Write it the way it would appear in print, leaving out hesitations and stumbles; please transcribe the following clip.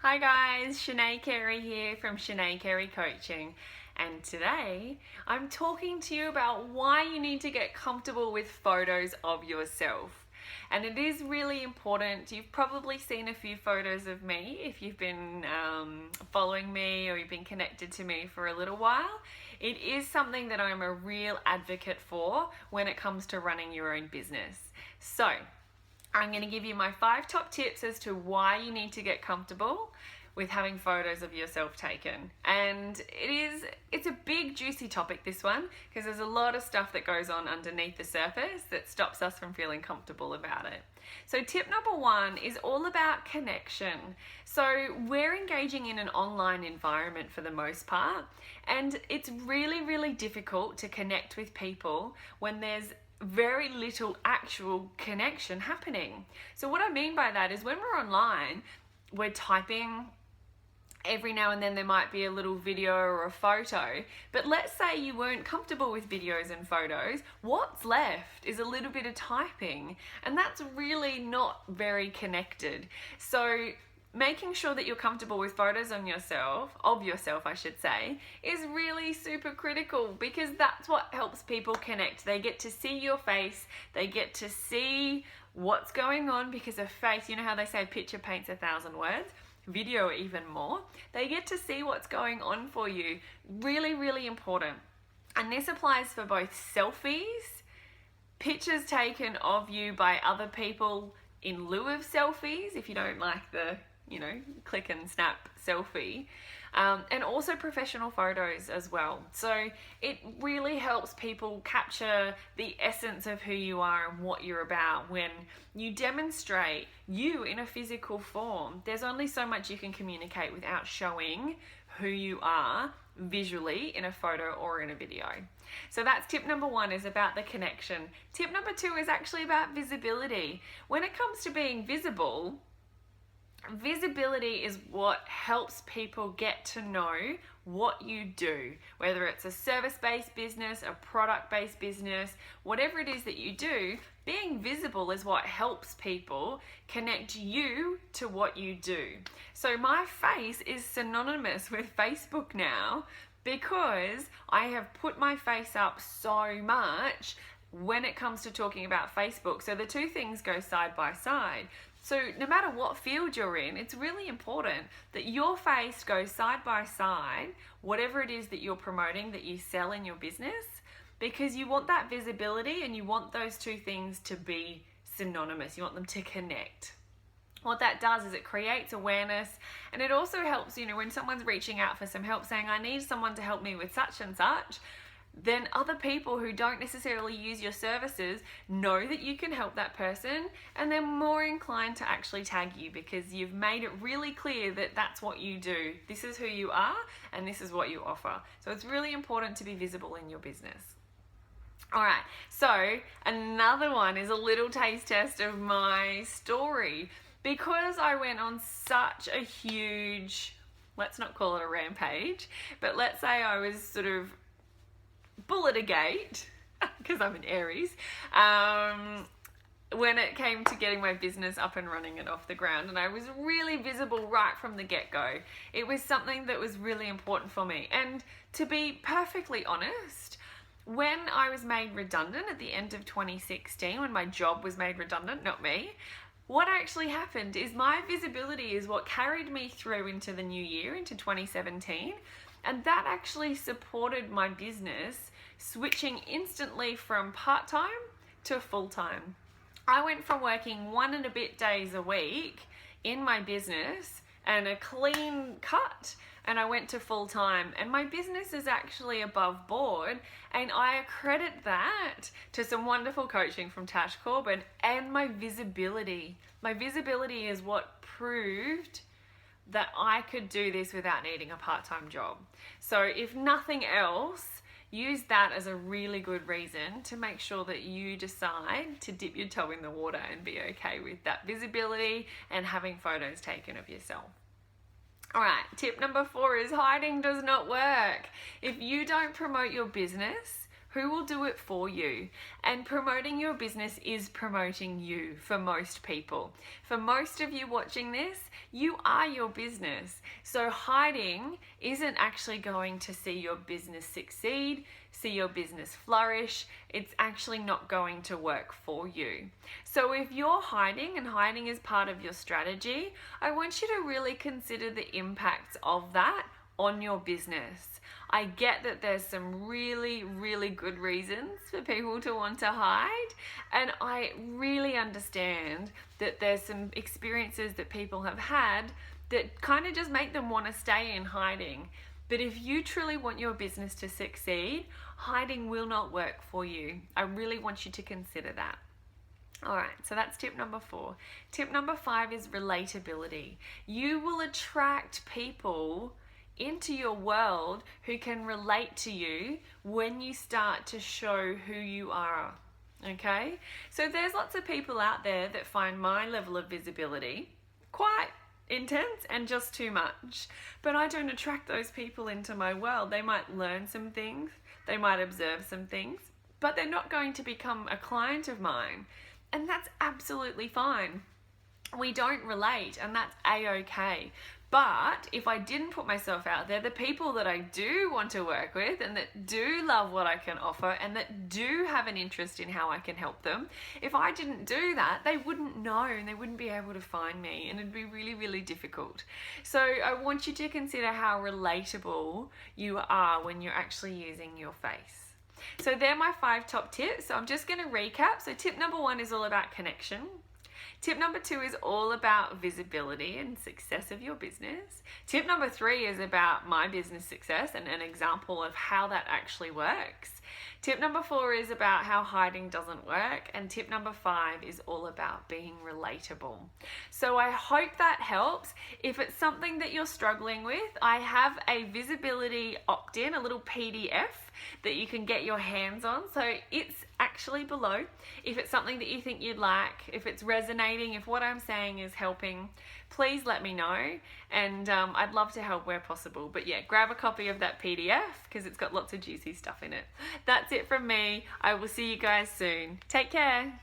Hi guys, Shanae Carey here from Shanae Carey Coaching, and today I'm talking to you about why you need to get comfortable with photos of yourself. And it is really important. You've probably seen a few photos of me if you've been following me or you've been connected to me for a little while. It is something that I'm a real advocate for when it comes to running your own business. So I'm going to give you my 5 top tips as to why you need to get comfortable with having photos of yourself taken. And it's a big juicy topic, this one, because there's a lot of stuff that goes on underneath the surface that stops us from feeling comfortable about it. So tip number 1 is all about connection. So we're engaging in an online environment for the most part, and it's really difficult to connect with people when there's very little actual connection happening. So what I mean by that is when we're online, we're typing. Every now and then there might be a little video or a photo, but let's say you weren't comfortable with videos and photos. What's left is a little bit of typing, and that's really not very connected. So making sure that you're comfortable with photos of yourself, I should say, is really super critical, because that's what helps people connect. They get to see your face, they get to see what's going on, because a face, you know how they say a picture paints 1,000 words? Video even more. They get to see what's going on for you. Really important. And this applies for both selfies, pictures taken of you by other people in lieu of selfies, if you don't like the click and snap selfie, and also professional photos as well. So it really helps people capture the essence of who you are and what you're about when you demonstrate you in a physical form. There's only so much you can communicate without showing who you are visually in a photo or in a video. So that's tip number 1, is about the connection. Tip number 2 is actually about visibility. When it comes to being visible, visibility is what helps people get to know what you do, whether it's a service-based business, a product-based business, whatever it is that you do. Being visible is what helps people connect you to what you do. So my face is synonymous with Facebook now, because I have put my face up so much when it comes to talking about Facebook. So the two things go side by side. So no matter what field you're in, it's really important that your face goes side by side, whatever it is that you're promoting, that you sell in your business, because you want that visibility and you want those two things to be synonymous. You want them to connect. What that does is it creates awareness, and it also helps, when someone's reaching out for some help, saying, I need someone to help me with such and such, then other people who don't necessarily use your services know that you can help that person, and they're more inclined to actually tag you, because you've made it really clear that that's what you do. This is who you are, and this is what you offer. So it's really important to be visible in your business. All right, so another one is a little taste test of my story. Because I went on such a huge, let's not call it a rampage, but let's say I was sort of bullet-a-gate, because I'm an Aries, when it came to getting my business up and running and off the ground, and I was really visible right from the get-go. It was something that was really important for me. And to be perfectly honest, when I was made redundant at the end of 2016, when my job was made redundant, not me, what actually happened is my visibility is what carried me through into the new year, into 2017. And that actually supported my business switching instantly from part-time to full-time. I went from working 1 and a bit days a week in my business and a clean cut, and I went to full-time, and my business is actually above board, and I accredit that to some wonderful coaching from Tash Corbin and my visibility. My visibility is what proved that I could do this without needing a part-time job. So if nothing else, use that as a really good reason to make sure that you decide to dip your toe in the water and be okay with that visibility and having photos taken of yourself. All right, tip number 4 is hiding does not work. If you don't promote your business Who will do it for you? And promoting your business is promoting you for most people. For most of you watching this, you are your business. So hiding isn't actually going to see your business succeed, see your business flourish. It's actually not going to work for you. So if you're hiding and hiding is part of your strategy, I want you to really consider the impacts of that on your business. I get that there's some really, really good reasons for people to want to hide, and I really understand that there's some experiences that people have had that kind of just make them want to stay in hiding. But if you truly want your business to succeed, hiding will not work for you. I really want you to consider that. All right, so that's tip number 4. Tip number 5 is relatability. You will attract people into your world who can relate to you when you start to show who you are. Okay? So there's lots of people out there that find my level of visibility quite intense and just too much. But I don't attract those people into my world. They might learn some things, they might observe some things, but they're not going to become a client of mine. And that's absolutely fine. We don't relate, and that's a-okay. But if I didn't put myself out there, the people that I do want to work with and that do love what I can offer and that do have an interest in how I can help them, if I didn't do that, they wouldn't know and they wouldn't be able to find me, and it'd be really, really difficult. So I want you to consider how relatable you are when you're actually using your face. So they're my 5 top tips. So I'm just going to recap. So tip number 1 is all about connection. Tip number 2 is all about visibility and success of your business. Tip number 3 is about my business success and an example of how that actually works. Tip number 4 is about how hiding doesn't work. And tip number 5 is all about being relatable. So I hope that helps. If it's something that you're struggling with, I have a visibility opt-in, a little PDF that you can get your hands on. So it's actually below. If it's something that you think you'd like, if it's resonating, if what I'm saying is helping, please let me know, and I'd love to help where possible. But yeah, grab a copy of that PDF because it's got lots of juicy stuff in it. That's it from me. I will see you guys soon. Take care.